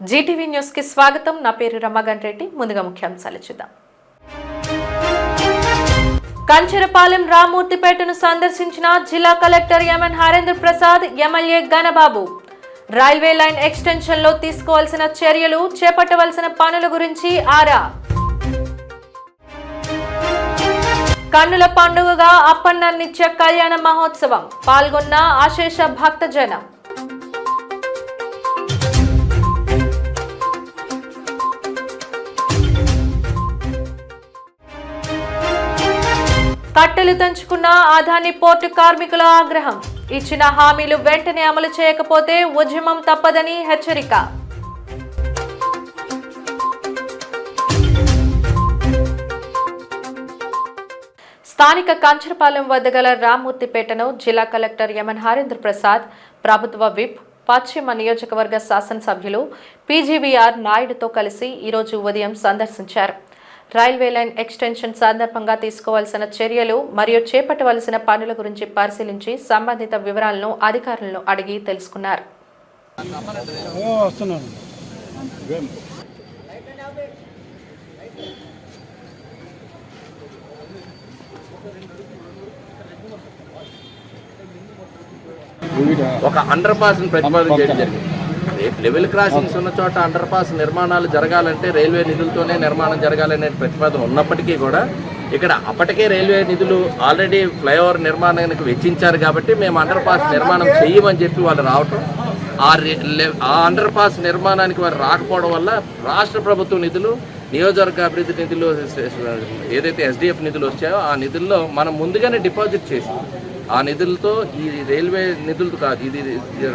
Zee TV news కి స్వాగతం. నా పేరు రమాగన్ రెడ్డి. ముందుగా ముఖ్యాంశాలు చూద్దాం. కంచరపాలెం రామూర్తిపేటను సందర్శించిన జిల్లా collector M N Harendra Prasad, MLA Ganababu. Railway line extension లో తీసుకోవాల్సిన చర్యలు, చేపట్టవలసిన పనుల గురించి ఆరా. కన్నుల పండుగగా అప్పన్న నిత్య కళ్యాణ మహోత్సవం పాల్గొన్న అశేష భక్తజనం. కట్టెలు తెంచుకున్న అదాని పోర్టు కార్మికుల ఆగ్రహం. ఇచ్చిన హామీలు వెంటనే అమలు చేయకపోతే ఉద్యమం తప్పదని హెచ్చరిక. స్థానిక కంచరపాలెం వద్ద గల రామూర్తిపేటను జిల్లా కలెక్టర్ ఎంఎన్ హరేంద్ర ప్రసాద్, ప్రభుత్వ విప్, పశ్చిమ నియోజకవర్గ శాసనసభ్యులు పీజీవీఆర్ నాయుడుతో కలిసి ఈరోజు ఉదయం సందర్శించారు. రైల్వే లైన్ ఎక్స్టెన్షన్ సందర్భంగా తీసుకోవాల్సిన చర్యలు మరియు చేపట్టవలసిన పనుల గురించి పరిశీలించి సంబంధిత వివరాలను అధికారులను అడిగి తెలుసుకున్నారు. ఒక అండర్ పాస్ ప్రతిపాదన చేయడం జరిగింది. లెవెల్ క్రాసింగ్స్ ఉన్న చోట అండర్ పాస్ నిర్మాణాలు జరగాలంటే రైల్వే నిధులతోనే నిర్మాణం జరగాలనే ప్రతిపాదన ఉన్నప్పటికీ కూడా ఇక్కడ అప్పటికే రైల్వే నిధులు ఆల్రెడీ ఫ్లైఓవర్ నిర్మాణానికి వెచ్చించారు కాబట్టి మేము అండర్ పాస్ నిర్మాణం చేయమని చెప్పి వాళ్ళు రావటం, ఆ అండర్ పాస్ నిర్మాణానికి వారు రాకపోవడం వల్ల రాష్ట్ర ప్రభుత్వ నిధులు, నియోజకవర్గ అభివృద్ధి నిధులు, ఏదైతే ఎస్డిఎఫ్ నిధులు వచ్చాయో ఆ నిధుల్లో మనం ముందుగానే డిపాజిట్ చేసి ఆ నిధులతో, ఈ రైల్వే నిధులతో కాదు, ఇది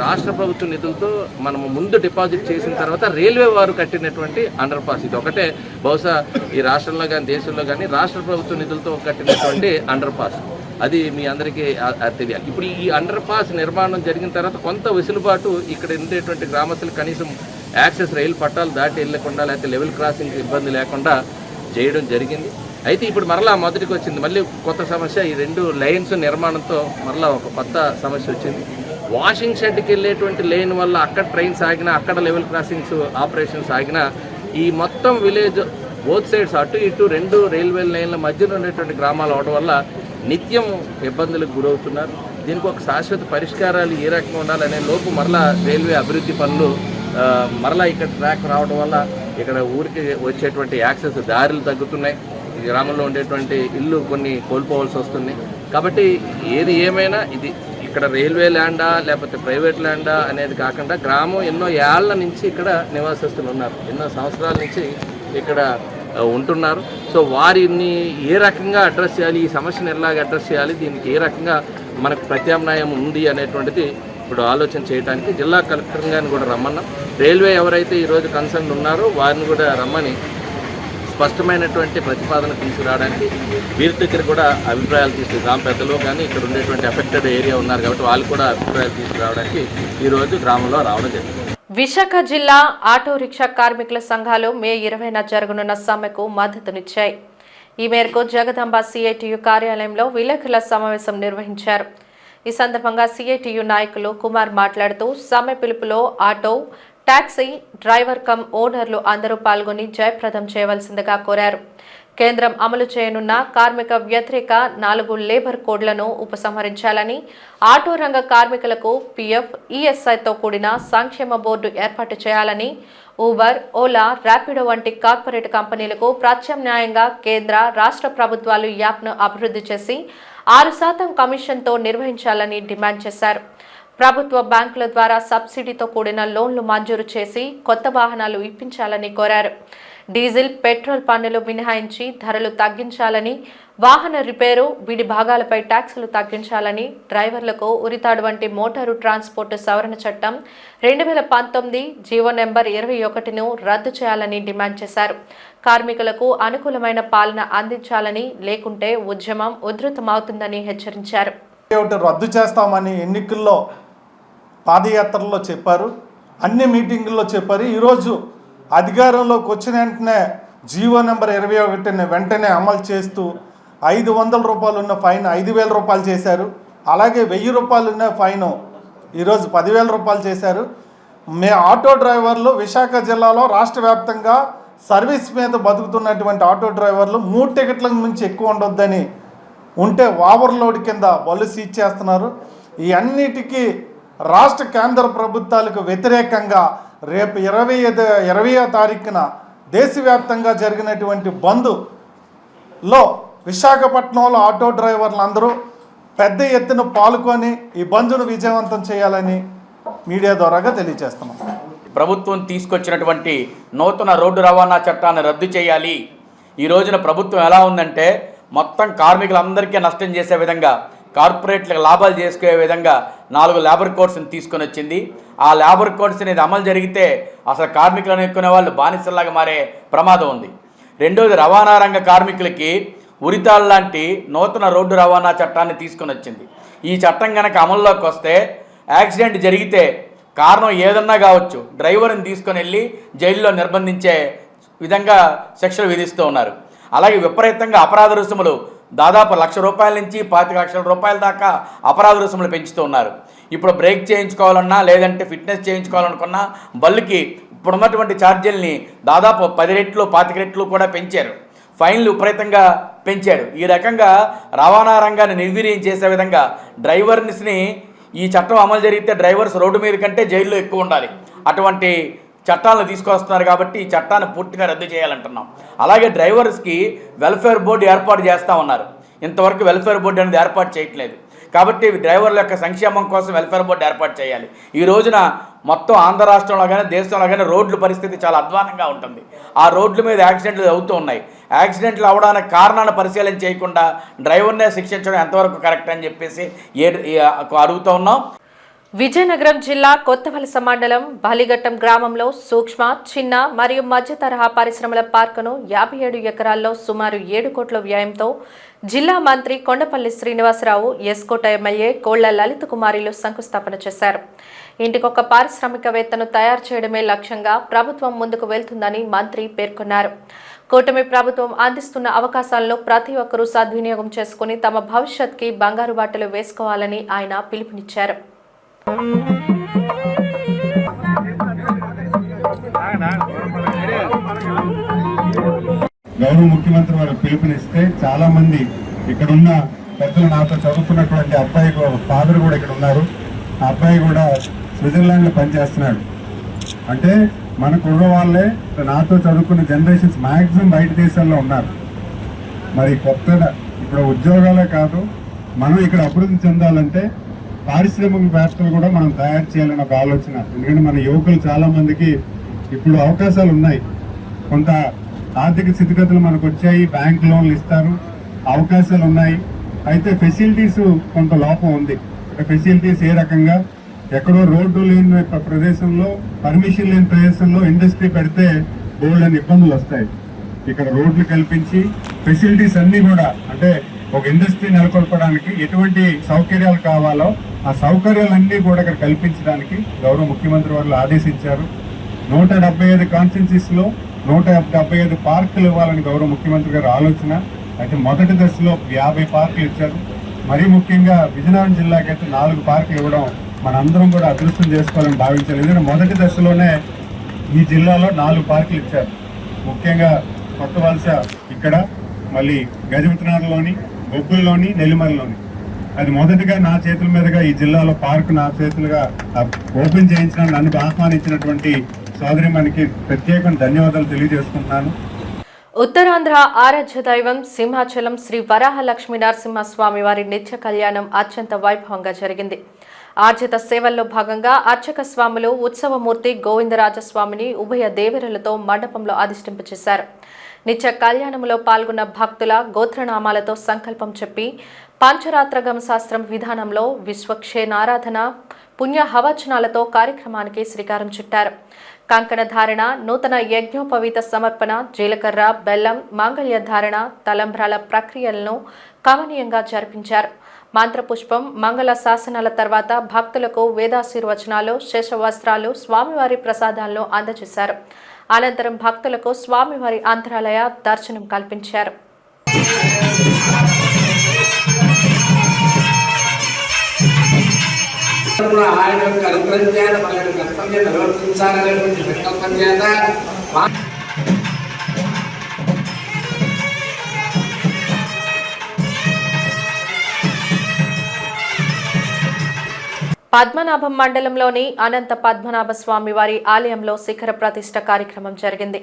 రాష్ట్ర ప్రభుత్వ నిధులతో మనము ముందు డిపాజిట్ చేసిన తర్వాత రైల్వే వారు కట్టినటువంటి అండర్ పాస్. ఇది ఒకటే బహుశా ఈ రాష్ట్రంలో కానీ దేశంలో కానీ రాష్ట్ర ప్రభుత్వ నిధులతో కట్టినటువంటి అండర్ పాస్. అది మీ అందరికీ తెలియాలి. ఇప్పుడు ఈ అండర్ పాస్ నిర్మాణం జరిగిన తర్వాత కొంత వెసులుబాటు ఇక్కడ ఉండేటువంటి గ్రామస్తులు కనీసం యాక్సెస్ రైలు పట్టాలు దాటి వెళ్ళకుండా, లేకపోతే లెవెల్ క్రాసింగ్ ఇబ్బంది లేకుండా చేయడం జరిగింది. అయితే ఇప్పుడు మరలా మొదటికి వచ్చింది మళ్ళీ కొత్త సమస్య. ఈ రెండు లైన్స్ నిర్మాణంతో మరలా ఒక కొత్త సమస్య వచ్చింది. వాషింగ్ షెడ్కి వెళ్ళేటువంటి లైన్ వల్ల అక్కడ ట్రైన్స్ ఆగినా, అక్కడ లెవెల్ క్రాసింగ్స్ ఆపరేషన్స్ ఆగినా, ఈ మొత్తం విలేజ్ బోత్ సైడ్స్ అటు ఇటు రెండు రైల్వే లైన్ల మధ్యన ఉండేటువంటి గ్రామాలు అవడం వల్ల నిత్యం ఇబ్బందులకు గురవుతున్నారు. దీనికి ఒక శాశ్వత పరిష్కారాలు ఏ రకంగా ఉండాలనే లోపు మరలా రైల్వే అభివృద్ధి పనులు మరలా ఇక్కడ ట్రాక్ రావడం వల్ల ఇక్కడ ఊరికి వచ్చేటువంటి యాక్సెస్ దారులు తగ్గుతున్నాయి. ఈ గ్రామంలో ఉండేటువంటి ఇల్లు కొన్ని కోల్పోవాల్సి వస్తుంది. కాబట్టి ఏది ఏమైనా ఇది ఇక్కడ రైల్వే ల్యాండా లేకపోతే ప్రైవేట్ ల్యాండా అనేది కాకుండా గ్రామం ఎన్నో ఏళ్ల నుంచి ఇక్కడ నివాసస్తులు ఉన్నారు, ఎన్నో సంవత్సరాల నుంచి ఇక్కడ ఉంటున్నారు. సో వారిని ఏ రకంగా అడ్రస్ చేయాలి, ఈ సమస్యను ఎలాగ అడ్రస్ చేయాలి, దీనికి ఏ రకంగా మనకు ప్రత్యామ్నాయం ఉంది అనేటువంటిది ఇప్పుడు ఆలోచన చేయడానికి జిల్లా కలెక్టర్ గారిని కూడా రమ్మన్నాం. రైల్వే ఎవరైతే ఈరోజు కన్సర్న్ ఉన్నారో వారిని కూడా రమ్మని స్పష్టమైనటువంటి ప్రతిపాదన తీసుకురావడానికి వీరి దగ్గర కూడా అభిప్రాయాలు గ్రామ పెద్దలు కానీ ఇక్కడ ఉండేటువంటి ఎఫెక్టెడ్ ఏరియా ఉన్నారు కాబట్టి వాళ్ళు కూడా అభిప్రాయాలు తీసుకురావడానికి ఈరోజు గ్రామంలో రావడం జరిగింది. విశాఖ జిల్లా ఆటో రిక్షా కార్మికుల సంఘాలు మే 20న జరగనున్న సమ్మెకు మద్దతునిచ్చాయి. ఈ మేరకు జగదాంబ సిఐటియు కార్యాలయంలో విలేకరుల సమావేశం నిర్వహించారు. ఈ సందర్భంగా సిఐటియు నాయకులు కుమార్ మాట్లాడుతూ సమ్మె పిలుపులో ఆటో, టాక్సీ డ్రైవర్ కమ్ ఓనర్లు అందరూ పాల్గొని జయప్రదం చేయవలసిందిగా కోరారు. కేంద్రం అమలు చేయనున్న కార్మిక వ్యతిరేక 4 లేబర్ కోడ్లను ఉపసంహరించాలని, ఆటో రంగ కార్మికులకు పిఎఫ్, ఈఎస్ఐతో కూడిన సంక్షేమ బోర్డు ఏర్పాటు చేయాలని, ఊబర్, ఓలా, ర్యాపిడో వంటి కార్పొరేట్ కంపెనీలకు ప్రత్యామ్నాయంగా కేంద్ర, రాష్ట్ర ప్రభుత్వాలు యాప్ను అభివృద్ధి చేసి 6% కమిషన్తో నిర్వహించాలని డిమాండ్ చేశారు. ప్రభుత్వ బ్యాంకుల ద్వారా సబ్సిడీతో కూడిన లోన్లు మంజూరు చేసి కొత్త వాహనాలు ఇప్పించాలని కోరారు. డీజిల్, పెట్రోల్ పన్నులు మినహాయించి ధరలు తగ్గించాలని, వాహన రిపేరు, విడి భాగాలపై ట్యాక్సులు తగ్గించాలని, డ్రైవర్లకు ఉరితాడు వంటి మోటారు ట్రాన్స్పోర్ట్ సవరణ చట్టం 2019 జీవో నెంబర్ 21ను రద్దు చేయాలని డిమాండ్ చేశారు. కార్మికులకు అనుకూలమైన పాలన అందించాలని, లేకుంటే ఉద్యమం ఉధృతమవుతుందని హెచ్చరించారు. రద్దు చేస్తామని ఎన్నికల్లో పాదయాత్రలో చెప్పారు, అన్ని మీటింగుల్లో చెప్పారు. ఈరోజు అధికారంలోకి వచ్చిన వెంటనే జీవో నెంబర్ 21ని వెంటనే అమలు చేస్తూ 500 రూపాయలు ఉన్న ఫైన్ 5,000 రూపాయలు చేశారు. అలాగే 1,000 రూపాయలు ఉన్న ఫైన్ ఈరోజు 10,000 రూపాయలు చేశారు. ఆటో డ్రైవర్లు విశాఖ జిల్లాలో రాష్ట్ర వ్యాప్తంగా సర్వీస్ మీద బతుకుతున్నటువంటి ఆటో డ్రైవర్లు 3 టికెట్లకు మించి ఎక్కువ ఉండొద్దని ఉంటే ఓవర్లోడ్ కింద బళ్ళు సీజ్ చేస్తున్నారు. ఈ అన్నిటికీ రాష్ట్ర కేంద్ర ప్రభుత్వాలకు వ్యతిరేకంగా రేపు 20వ తారీఖున దేశవ్యాప్తంగా జరిగినటువంటి బంద్లో విశాఖపట్నంలో ఆటో డ్రైవర్లు అందరూ పెద్ద ఎత్తున పాల్గొని ఈ బంద్ను విజయవంతం చేయాలని మీడియా ద్వారాగా తెలియజేస్తున్నాం. ప్రభుత్వం తీసుకొచ్చినటువంటి నూతన రోడ్డు రవాణా చట్టాన్ని రద్దు చేయాలి. ఈ రోజున ప్రభుత్వం ఎలా ఉందంటే మొత్తం కార్మికులందరికీ నష్టం చేసే విధంగా, కార్పొరేట్లకు లాభాలు చేసుకునే విధంగా 4 లేబర్ కోడ్స్ని తీసుకొని వచ్చింది. ఆ లేబర్ కోడ్స్ అనేది అమలు జరిగితే అసలు కార్మికులను ఎక్కునే వాళ్ళు బానిసల్లాగా మారే ప్రమాదం ఉంది. రెండోది, రవాణా రంగ కార్మికులకి ఉరితాళ్ళు లాంటి నూతన రోడ్డు రవాణా చట్టాన్ని తీసుకొని వచ్చింది. ఈ చట్టం కనుక అమల్లోకి వస్తే యాక్సిడెంట్ జరిగితే కారణం ఏదన్నా కావచ్చు, డ్రైవర్ని తీసుకొని వెళ్ళి జైల్లో నిర్బంధించే విధంగా శిక్షలు విధిస్తూ ఉన్నారు. అలాగే విపరీతంగా అపరాధ రుసుములు దాదాపు ₹1,00,000 నుంచి ₹25,00,000 దాకా అపరాధ రుసుములు పెంచుతూ ఉన్నారు. ఇప్పుడు బ్రేక్ చేయించుకోవాలన్నా లేదంటే ఫిట్నెస్ చేయించుకోవాలనుకున్నా బళ్ళుకి ఇప్పుడున్నటువంటి ఛార్జీలని దాదాపు 10 రెట్లు 25 రెట్లు కూడా పెంచారు. ఫైన్లు విపరీతంగా పెంచాడు. ఈ రకంగా రవాణా రంగాన్ని నిర్వీర్యం చేసే విధంగా డ్రైవర్స్ని ఈ చట్టం అమలు జరిగితే డ్రైవర్స్ రోడ్డు మీద కంటే జైల్లో ఎక్కువ ఉండాలి. అటువంటి చట్టాలను తీసుకొస్తున్నారు కాబట్టి ఈ చట్టాన్ని పూర్తిగా రద్దు చేయాలంటున్నాం. అలాగే డ్రైవర్స్కి వెల్ఫేర్ బోర్డు ఏర్పాటు చేస్తూ ఉన్నారు. ఇంతవరకు వెల్ఫేర్ బోర్డు అనేది ఏర్పాటు చేయట్లేదు. కాబట్టి డ్రైవర్ల యొక్క సంక్షేమం కోసం వెల్ఫేర్ బోర్డు ఏర్పాటు చేయాలి. ఈ రోజున మొత్తం ఆంధ్ర రాష్ట్రంలో కానీ దేశంలో కానీ రోడ్ల పరిస్థితి చాలా అధ్వానంగా ఉంటుంది. ఆ రోడ్ల మీద యాక్సిడెంట్లు అవుతూ ఉన్నాయి. యాక్సిడెంట్లు అవడానికి కారణాన్ని పరిశీలన చేయకుండా డ్రైవర్నే శిక్షించడం ఎంతవరకు కరెక్ట్ అని చెప్పేసి అడుగుతూ ఉన్నాం. విజయనగరం జిల్లా కొత్తవలస మండలం బలిఘట్టం గ్రామంలో సూక్ష్మ, చిన్న మరియు మధ్య తరహా పరిశ్రమల పార్కును 57 ఎకరాల్లో సుమారు 7 కోట్ల వ్యయంతో జిల్లా మంత్రి కొండపల్లి శ్రీనివాసరావు, ఎస్కోట ఎమ్మెల్యే కోళ్ల లలిత కుమారిలు శంకుస్థాపన చేశారు. ఇంటికొక పారిశ్రామికవేత్తను తయారు చేయడమే లక్ష్యంగా ప్రభుత్వం ముందుకు వెళ్తుందని మంత్రి పేర్కొన్నారు. కూటమి ప్రభుత్వం అందిస్తున్న అవకాశాలను ప్రతి ఒక్కరూ సద్వినియోగం చేసుకుని తమ భవిష్యత్కి బంగారు బాటలు వేసుకోవాలని ఆయన పిలుపునిచ్చారు. గౌరవ ముఖ్యమంత్రి వారు పిలుపునిస్తే చాలా మంది ఇక్కడున్న పెద్దలు, నాతో చదువుకున్నటువంటి అబ్బాయి ఫాదర్ కూడా ఇక్కడ ఉన్నారు. ఆ అబ్బాయి కూడా స్విట్జర్లాండ్లో పనిచేస్తున్నాడు. అంటే మన కుర్ర వాళ్ళే నాతో చదువుకున్న జనరేషన్స్ మ్యాక్సిమం బయట దేశాల్లో ఉన్నారు. మరి కొత్తగా ఇప్పుడు ఉద్యోగాలే కాదు, మనం ఇక్కడ అభివృద్ధి చెందాలంటే పారిశ్రామికవేత్తలు కూడా మనం తయారు చేయాలని ఒక ఆలోచన. ఎందుకంటే మన యువకులు చాలా మందికి ఇప్పుడు అవకాశాలు ఉన్నాయి. కొంత ఆర్థిక స్థితిగతులు మనకు వచ్చాయి, బ్యాంక్ లోన్లు ఇస్తారు, అవకాశాలు ఉన్నాయి. అయితే ఫెసిలిటీస్ కొంత లోపం ఉంది. ఫెసిలిటీస్ ఏ రకంగా, ఎక్కడో రోడ్డు లేని ప్రదేశంలో, పర్మిషన్ లేని ప్రదేశంలో ఇండస్ట్రీ పెడితే బోల్డ్ అని ఇబ్బందులు వస్తాయి. ఇక్కడ రోడ్లు కల్పించి ఫెసిలిటీస్ అన్నీ కూడా, అంటే ఒక ఇండస్ట్రీ నెలకొల్పడానికి ఎటువంటి సౌకర్యాలు కావాలో ఆ సౌకర్యాలన్నీ కూడా ఇక్కడ కల్పించడానికి గౌరవ ముఖ్యమంత్రి వారు ఆదేశించారు. 175 కాన్స్టిట్యున్సీస్లో 175 పార్కులు ఇవ్వాలని గౌరవ ముఖ్యమంత్రి గారు ఆలోచన. అయితే మొదటి దశలో 50 పార్కులు ఇచ్చారు. మరీ ముఖ్యంగా విజయనగరం జిల్లాకైతే 4 పార్కులు ఇవ్వడం మనందరం కూడా అదృష్టం చేసుకోవాలని భావించాలి. ఎందుకంటే మొదటి దశలోనే ఈ జిల్లాలో 4 పార్కులు ఇచ్చారు. ముఖ్యంగా కొత్తవలస ఇక్కడ, మళ్ళీ గజపతినగర్లోని, బొబ్బుల్లోని, నెల్లిమర్లోని. అది మొదటిగా నా చేతుల మీదుగా ఈ జిల్లాలో పార్కు నా చేతులుగా ఓపెన్ చేయించిన నన్ను ఆహ్వానించినటువంటి సోదరిమణికి ప్రత్యేకంగా ధన్యవాదాలు తెలియజేసుకుంటున్నాను. ఉత్తరాంధ్ర ఆరాధ్య దైవం సింహాచలం శ్రీ వరాహ లక్ష్మీ నరసింహస్వామి వారి నిత్య కళ్యాణం అత్యంత వైభవంగా జరిగింది. ఆర్జిత సేవల్లో భాగంగా అర్చక స్వాములు ఉత్సవమూర్తి గోవిందరాజస్వామిని ఉభయ దేవరులతో మండపంలో అధిష్ఠింపచేశారు. నిత్య కళ్యాణంలో పాల్గొన్న భక్తుల గోత్రనామాలతో సంకల్పం చెప్పి పంచరాత్ర గమశాస్త్రం విధానంలో విశ్వక్షేణారాధన, పుణ్య హవచనాలతో కార్యక్రమానికి శ్రీకారం చుట్టారు. కంకణ ధారణ, నూతన యజ్ఞోపవీత సమర్పణ, జీలకర్ర, బెల్లం, మాంగళ్య ధారణ, తలంబ్రాల ప్రక్రియలను కమనీయంగా జరిపించారు. మంత్రపుష్పం, మంగళ శాసనాల తర్వాత భక్తులకు వేదాశీర్వచనాలు, శేషవస్త్రాలు, స్వామివారి ప్రసాదాలను అందజేశారు. అనంతరం భక్తులకు స్వామివారి అంతరాలయ దర్శనం కల్పించారు. కూడా ఆయన యొక్క అనుగ్రహం చేత మన యొక్క కర్తవ్యం నిర్వర్తించాలనేటువంటి సంకల్పం చేత పద్మనాభం మండలంలోని అనంత పద్మనాభ స్వామి వారి ఆలయంలో శిఖర ప్రతిష్ఠ కార్యక్రమం జరిగింది.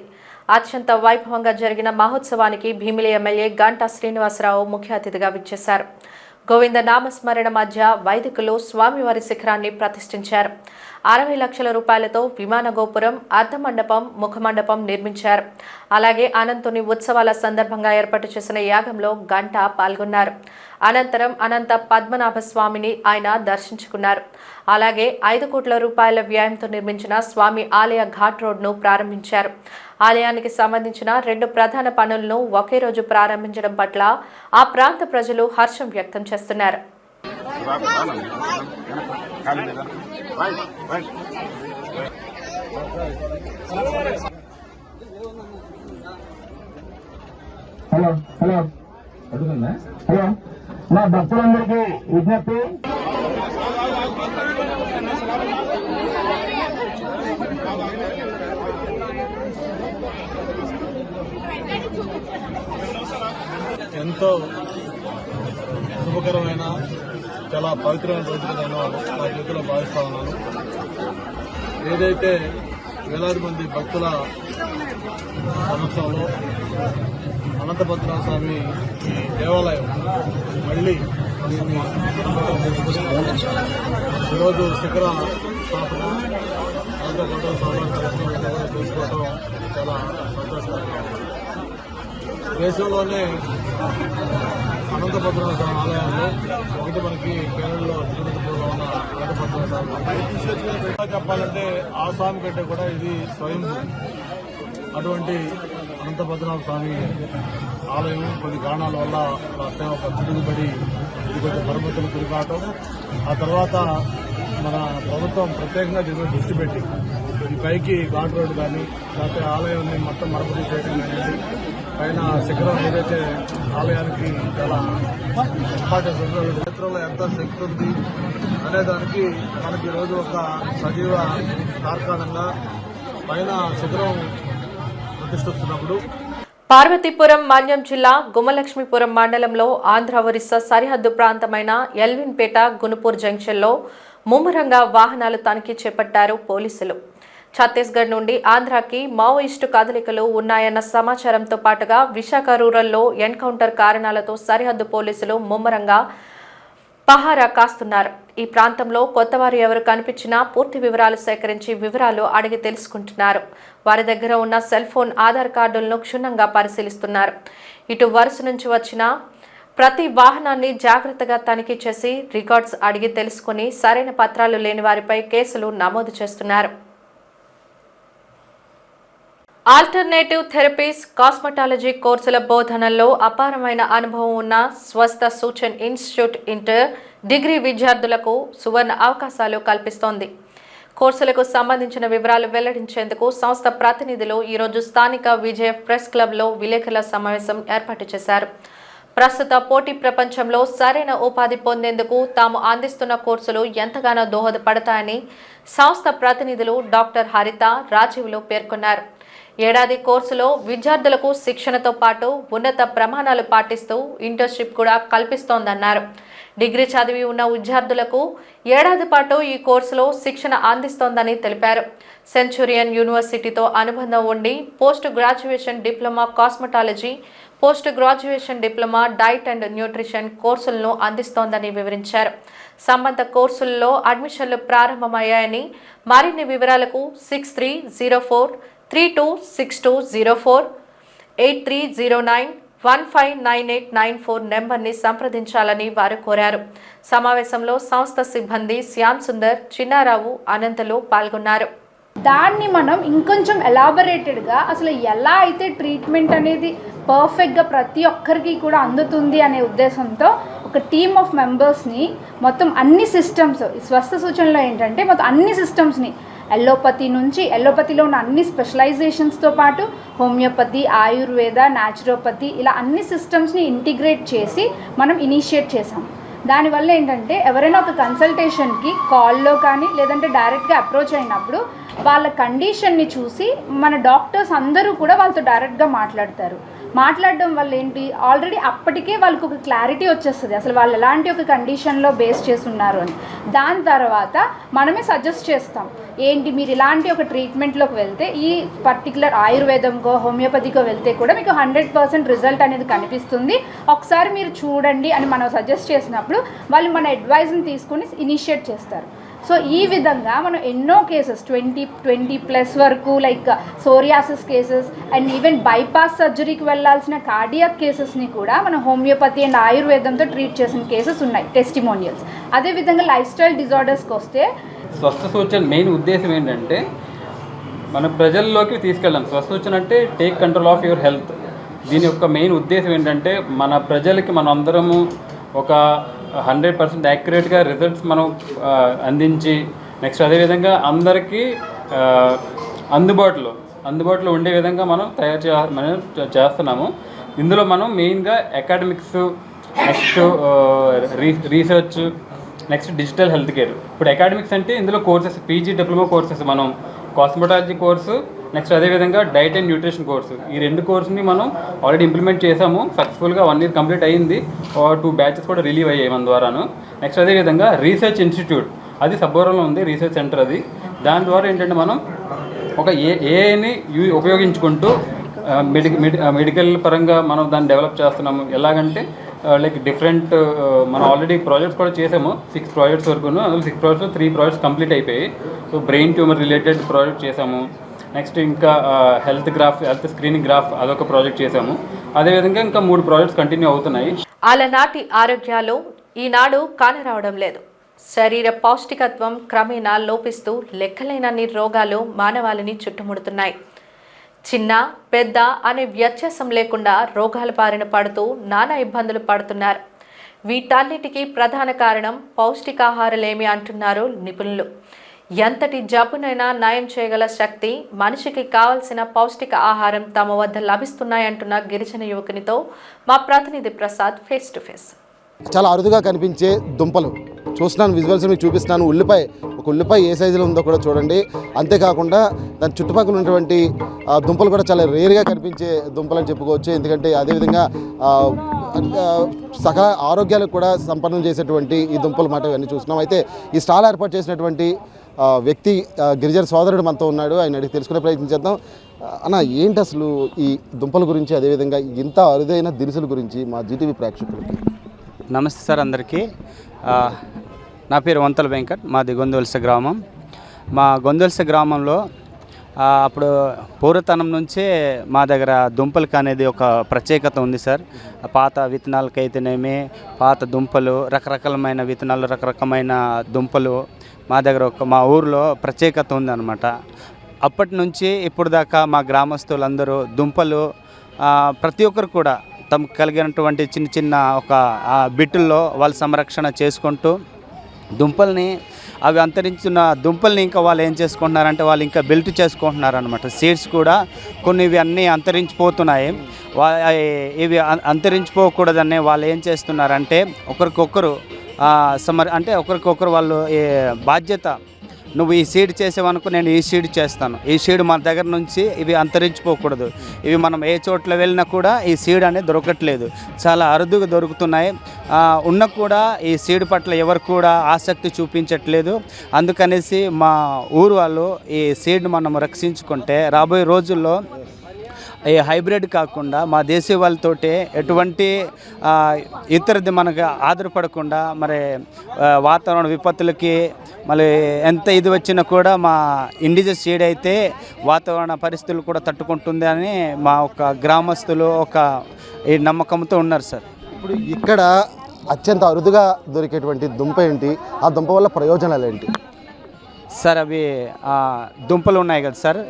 అత్యంత వైభవంగా జరిగిన మహోత్సవానికి భీమిలి ఎమ్మెల్యే గంటా శ్రీనివాసరావు ముఖ్య అతిథిగా విచ్చేశారు. గోవింద నామస్మరణ మధ్య వైదికులు స్వామివారి శిఖరాన్ని ప్రతిష్ఠించారు. 60 లక్షల రూపాయలతో విమాన గోపురం, అర్ధమండపం, ముఖమండపం నిర్మించారు. అలాగే అనంతుని ఉత్సవాల సందర్భంగా ఏర్పాటు చేసిన యాగంలో గంటా పాల్గొన్నారు. అనంతరం అనంత పద్మనాభ స్వామిని ఆయన దర్శించుకున్నారు. అలాగే 5 కోట్ల రూపాయల వ్యయంతో నిర్మించిన స్వామి ఆలయ ఘాట్ రోడ్ను ప్రారంభించారు. ఆలయానికి సంబంధించిన 2 ప్రధాన పనులను ఒకే రోజు ప్రారంభించడం పట్ల ఆ ప్రాంత ప్రజలు హర్షం వ్యక్తం చేస్తున్నారు. హలో మా భక్తులందరికీ విజ్ఞప్తి, ఎంతో శుభకరమైన చాలా పవిత్రమైన రోజుగా నేను నా జీవితంలో భావిస్తా ఉన్నాను. ఏదైతే వేలాది మంది భక్తుల సమక్షంలో అనంత పద్మనాభ స్వామి ఈ దేవాలయం మళ్ళీ దీన్ని ఈరోజు శిఖర స్థాపన అనంత పద్మనాభ స్వామి దర్శనం చేసుకోవడం చాలా సంతోషకరంగా ఉంది. దేశంలోనే అనంత పద్మనాభ స్వామి ఆలయాల్లో ఒకటి మనకి కేరళలో తిరుపతిలో ఉన్న అనంత పద్మనాభ స్వామి. చెప్పాలంటే ఆ స్వామి కంటే కూడా ఇది స్వయం అటువంటి అనంత పద్మనాభ స్వామి ఆలయం కొన్ని కారణాల వల్ల రాష్ట్రం ఒక తిరుగుబడి ఇది కొంచెం మరమ్మతులు తిరిగాటం, ఆ తర్వాత మన ప్రభుత్వం ప్రత్యేకంగా దీని మీద దృష్టి పెట్టి ఈ పైకి ఘాట్ రోడ్డు కానీ లేకపోతే ఆలయాన్ని మొత్తం మరమ్మతులు చేయడం కానీ పైన శిఖరం ఏదైతే ఆలయానికి చాలా ఇంపార్టెన్స్ ఉందో క్షేత్రంలో ఎంత శక్తి ఉంది అనేదానికి మనకి ఈరోజు ఒక సజీవ తార్కాణంగా పైన శిఖరం ప్రతిష్ఠిస్తున్నప్పుడు పార్వతీపురం మన్యం జిల్లా గుమలక్ష్మీపురం మండలంలో ఆంధ్ర ఒరిస్సా సరిహద్దు ప్రాంతమైన ఎల్విన్పేట గునుపూర్ జంక్షన్లో ముమ్మరంగా వాహనాలు తనిఖీ చేపట్టారు పోలీసులు. ఛత్తీస్గఢ్ నుండి ఆంధ్రాకి మావోయిస్టు కదలికలు ఉన్నాయన్న సమాచారంతో పాటుగా విశాఖ రూరల్లో ఎన్కౌంటర్ కారణాలతో సరిహద్దు పోలీసులు ముమ్మరంగా పహారా కాస్తున్నారు. ఈ ప్రాంతంలో కొత్తవారు ఎవరు కనిపించినా పూర్తి వివరాలు సేకరించి వివరాలు అడిగి తెలుసుకుంటున్నారు. వారి దగ్గర ఉన్న సెల్ ఫోన్, ఆధార్ కార్డులను క్షుణ్ణంగా పరిశీలిస్తున్నారు. ఇటు వరుస నుంచి వచ్చిన ప్రతి వాహనాన్ని జాగ్రత్తగా తనిఖీ చేసి రికార్డ్స్ అడిగి తెలుసుకుని సరైన పత్రాలు లేని వారిపై కేసులు నమోదు చేస్తున్నారు. ఆల్టర్నేటివ్ థెరపీస్, కాస్మెటాలజీ కోర్సుల బోధనల్లో అపారమైన అనుభవం ఉన్న స్వస్థ సూచన్ ఇన్స్టిట్యూట్ ఇంటర్ డిగ్రీ విద్యార్థులకు సువర్ణ అవకాశాలు కల్పిస్తోంది. కోర్సులకు సంబంధించిన వివరాలు వెల్లడించేందుకు సంస్థ ప్రతినిధులు ఈరోజు స్థానిక విజయ ప్రెస్ క్లబ్లో విలేకరుల సమావేశం ఏర్పాటు చేశారు. ప్రస్తుత పోటీ ప్రపంచంలో సరైన ఉపాధి పొందేందుకు తాము అందిస్తున్న కోర్సులు ఎంతగానో దోహదపడతాయని సంస్థ ప్రతినిధులు డాక్టర్ హరిత, రాజీవ్లు పేర్కొన్నారు. ఏడాది కోర్సులో విద్యార్థులకు శిక్షణతో పాటు ఉన్నత ప్రమాణాలు పాటిస్తూ ఇంటర్న్షిప్ కూడా కల్పిస్తోందన్నారు. డిగ్రీ చదివి ఉన్న విద్యార్థులకు ఏడాది పాటు ఈ కోర్సులో శిక్షణ అందిస్తోందని తెలిపారు. సెంచురియన్ యూనివర్సిటీతో అనుబంధం ఉండి post graduation diploma cosmetology, post graduation diploma diet and nutrition కోర్సులను అందిస్తోందని వివరించారు. సంబంధ కోర్సుల్లో అడ్మిషన్లు ప్రారంభమయ్యాయని, మరిన్ని వివరాలకు 6304326204 8309159894 నెంబర్ని సంప్రదించాలని వారు కోరారు. సమావేశంలో సంస్థ సిబ్బంది శ్యామ్ సుందర్, చిన్నారావు, అనంతలు పాల్గొన్నారు. దాన్ని మనం ఇంకొంచెం ఎలాబరేటెడ్గా అసలు ఎలా అయితే ట్రీట్మెంట్ అనేది పర్ఫెక్ట్గా ప్రతి ఒక్కరికి కూడా అందుతుంది అనే ఉద్దేశంతో ఒక టీమ్ ఆఫ్ మెంబర్స్ని మొత్తం అన్ని సిస్టమ్స్, స్వస్థ సూచనలో ఏంటంటే మొత్తం అన్ని సిస్టమ్స్ని ఎల్లోపతి నుంచి, ఎల్లోపతిలో ఉన్న అన్ని స్పెషలైజేషన్స్తో పాటు హోమియోపతి, ఆయుర్వేద, న్యాచురోపతి ఇలా అన్ని సిస్టమ్స్ని ఇంటిగ్రేట్ చేసి మనం ఇనిషియేట్ చేసాం. దానివల్ల ఏంటంటే ఎవరైనా ఒక కన్సల్టేషన్కి కాల్లో కానీ లేదంటే డైరెక్ట్గా అప్రోచ్ అయినప్పుడు వాళ్ళ కండిషన్ని చూసి మన డాక్టర్స్ అందరూ కూడా వాళ్ళతో డైరెక్ట్గా మాట్లాడడం వల్ల ఏంటి ఆల్రెడీ అప్పటికే వాళ్ళకు ఒక క్లారిటీ వచ్చేస్తుంది అసలు వాళ్ళు ఎలాంటి ఒక కండిషన్లో బేస్ చేసి ఉన్నారు అని. దాని తర్వాత మనమే సజెస్ట్ చేస్తాం ఏంటి మీరు ఇలాంటి ఒక ట్రీట్మెంట్లోకి వెళ్తే ఈ పర్టికులర్ ఆయుర్వేదంకో హోమియోపతికో వెళ్తే కూడా మీకు 100% రిజల్ట్ అనేది కనిపిస్తుంది, ఒకసారి మీరు చూడండి అని మనం సజెస్ట్ చేసినప్పుడు వాళ్ళు మన అడ్వైజ్ని తీసుకుని ఇనిషియేట్ చేస్తారు. సో ఈ విధంగా మనం ఎన్నో కేసెస్ 20+ వరకు like psoriasis cases and even bypass సర్జరీకి వెళ్ళాల్సిన కార్డియాక్ కేసెస్ని కూడా మనం హోమియోపతి అండ్ ఆయుర్వేదంతో ట్రీట్ చేసిన కేసెస్ ఉన్నాయి, టెస్టిమోనియల్స్. అదేవిధంగా లైఫ్ స్టైల్ డిజార్డర్స్కి వస్తే స్వస్థ సూచన మెయిన్ ఉద్దేశం ఏంటంటే మన ప్రజల్లోకి తీసుకెళ్ళాం. స్వస్థ సూచన అంటే take control of your health. దీని యొక్క మెయిన్ ఉద్దేశం ఏంటంటే మన ప్రజలకి మనం అందరము ఒక 100% యాక్యురేట్గా రిజల్ట్స్ మనం అందించి నెక్స్ట్ అదేవిధంగా అందరికీ అందుబాటులో ఉండే విధంగా మనం చేస్తున్నాము. ఇందులో మనం మెయిన్గా academics, next research, next digital health care. ఇప్పుడు అకాడమిక్స్ అంటే ఇందులో కోర్సెస్ పీజీ డిప్లొమా కోర్సెస్, మనం కాస్మెటాలజీ కోర్సు, నెక్స్ట్ అదేవిధంగా డైట్ అండ్ న్యూట్రిషన్ కోర్సు. ఈ 2 కోర్సుని మనం ఆల్రెడీ ఇంప్లిమెంట్ చేసాము. సక్సెస్ఫుల్గా 1 year కంప్లీట్ అయ్యింది. 2 batches కూడా రిలీవ్ అయ్యాయి మన ద్వారాను. నెక్స్ట్ అదేవిధంగా రీసెర్చ్ ఇన్స్టిట్యూట్, అది సబ్బవరంలో ఉంది రీసెర్చ్ సెంటర్. అది దాని ద్వారా ఏంటంటే మనం ఒక ఏఐని ఉపయోగించుకుంటూ మెడికల్ పరంగా మనం దాన్ని డెవలప్ చేస్తున్నాము. ఎలాగంటే లైక్ డిఫరెంట్ మనం ఆల్రెడీ ప్రాజెక్ట్స్ కూడా చేసాము, 6 projects వరకును. అందులో 6 projects 3 projects కంప్లీట్ అయిపోయాయి. So brain tumour related project చేసాము. నెక్స్ట్ ఇంకా హెల్త్ స్క్రీనింగ్ గ్రాఫ్ అదొక ప్రాజెక్ట్ చేసాము. అదేవిధంగా ఇంకా 3 projects కంటిన్యూ అవుతున్నాయి. అలనాటి ఆరోగ్యాలు ఈనాడు కానరావడం లేదు. శరీర పౌష్టికత్వం క్రమేణా లోపిస్తూ లెక్కలేనన్ని రోగాలు మానవాళిని చుట్టుముడుతున్నాయి. చిన్న పెద్ద అనే వ్యత్యాసం లేకుండా రోగాల బారిన పడుతూ నానా ఇబ్బందులు పడుతున్నారు. వీటన్నిటికీ ప్రధాన కారణం పౌష్టికాహారలేమి అంటున్నారు నిపుణులు. ఎంతటి జబ్బునైనా నయం చేయగల శక్తి మనిషికి కావలసిన పౌష్టిక ఆహారం తమ వద్ద లభిస్తున్నాయంటున్న గిరిజన యువకునితో మా ప్రతినిధి ప్రసాద్ ఫేస్ టు ఫేస్. చాలా అరుదుగా కనిపించే దుంపలు చూస్తున్నాను, విజువల్స్ మీకు చూపిస్తున్నాను. ఉల్లిపాయ ఏ సైజులో ఉందో కూడా చూడండి. అంతేకాకుండా దాని చుట్టుపక్కల ఉన్నటువంటి దుంపలు కూడా చాలా రేరుగా కనిపించే దుంపలు అని చెప్పుకోవచ్చు. ఎందుకంటే అదేవిధంగా సకల ఆరోగ్యాలకు కూడా సంపన్నం చేసేటువంటి ఈ దుంపలు మాట ఇవన్నీ చూస్తున్నాం. అయితే ఈ స్టాల్ ఏర్పాటు చేసినటువంటి వ్యక్తి గిరిజన సోదరుడు మనతో ఉన్నాడు. ఆయన అడిగి తెలుసుకునే ప్రయత్నం చేద్దాం. అన్న, ఏంటి అసలు ఈ దుంపల గురించి, అదేవిధంగా ఇంత అరుదైన దినుసుల గురించి మా జీటీవీ ప్రేక్షకులకి? నమస్తే సార్ అందరికీ. నా పేరు వంతల వెంకట్, మాది గొందొలస గ్రామం. మా గొందొలస గ్రామంలో అప్పుడు పూర్వతనం నుంచే మా దగ్గర దుంపలకి అనేది ఒక ప్రత్యేకత ఉంది సార్. పాత విత్తనాలకైతేనేమి పాత దుంపలు, రకరకాలమైన విత్తనాలు, రకరకమైన దుంపలు మా దగ్గర మా ఊరిలో ప్రత్యేకత ఉందన్నమాట. అప్పటి నుంచి ఇప్పుడు దాకా మా గ్రామస్తులందరూ దుంపలు ప్రతి ఒక్కరు కూడా తమకు కలిగినటువంటి చిన్న చిన్న ఒక బిట్టుల్లో వాళ్ళు సంరక్షణ చేసుకుంటూ దుంపల్ని, అవి అంతరించిన దుంపల్ని ఇంకా వాళ్ళు ఏం చేసుకుంటున్నారంటే వాళ్ళు ఇంకా బిల్ట్ చేసుకుంటున్నారనమాట. సీడ్స్ కూడా కొన్ని ఇవి అన్నీ అంతరించిపోతున్నాయి. ఇవి అంతరించిపోకూడదని వాళ్ళు ఏం చేస్తున్నారంటే ఒకరికొకరు అంటే ఒకరికొకరు వాళ్ళు బాధ్యత, నువ్వు ఈ సీడ్ చేసేవనుకో నేను ఈ సీడ్ చేస్తాను, ఈ సీడ్ మన దగ్గర నుంచి ఇవి అంతరించిపోకూడదు. ఇవి మనం ఏ చోట్ల వెళ్ళినా కూడా ఈ సీడ్ అనేది దొరకట్లేదు, చాలా అరుదుగా దొరుకుతున్నాయి. ఉన్న కూడా ఈ సీడ్ పట్ల ఎవరు కూడా ఆసక్తి చూపించట్లేదు. అందుకనేసి మా ఊరు వాళ్ళు ఈ సీడ్ని మనం రక్షించుకుంటే రాబోయే రోజుల్లో ఈ హైబ్రిడ్ కాకుండా మా దేశీయ వాళ్ళతోటి ఎటువంటి ఇతరది మనకు ఆధారపడకుండా మరి వాతావరణ విపత్తులకి మళ్ళీ ఎంత ఇది వచ్చినా కూడా మా ఇండిజినస్ సీడ్ అయితే వాతావరణ పరిస్థితులు కూడా తట్టుకుంటుంది అని మా ఒక గ్రామస్తులు ఒక ఈ నమ్మకంతో ఉన్నారు సార్. ఇప్పుడు ఇక్కడ అత్యంత అరుదుగా దొరికేటువంటి దుంప ఏంటి, ఆ దుంప వల్ల ప్రయోజనాలు ఏంటి సార్? అవి దుంపలు ఉన్నాయి కదా సార్,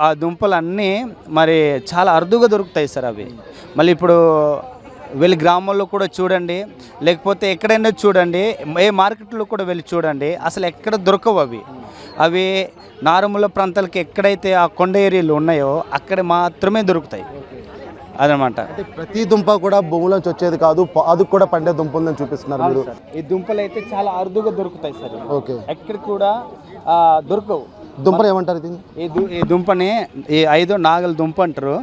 ఆ దుంపలన్నీ మరి చాలా అరుదుగా దొరుకుతాయి సార్. అవి మళ్ళీ ఇప్పుడు వెళ్ళి గ్రామాల్లో కూడా చూడండి, లేకపోతే ఎక్కడైనా చూడండి, ఏ మార్కెట్లో కూడా వెళ్ళి చూడండి, అసలు ఎక్కడ దొరకవు అవి. అవి నారుమూల ప్రాంతాలకి ఎక్కడైతే ఆ కొండ ఏరియాలు ఉన్నాయో అక్కడ మాత్రమే దొరుకుతాయి. అదనమాట. అంటే ప్రతి దుంప కూడా భూమిలోంచి వచ్చేది కాదు, అది కూడా పండే దుంప ఉందని చూపిస్తున్నారు మీరు. ఈ దుంపలు అయితే చాలా అరుదుగా దొరుకుతాయి సార్. ఓకే. ఎక్కడ కూడా దొరకవు. దుంపను ఏమంటారు ఇది? ఈ దుంపని ఈ 5 నాగల దుంప అంటారు.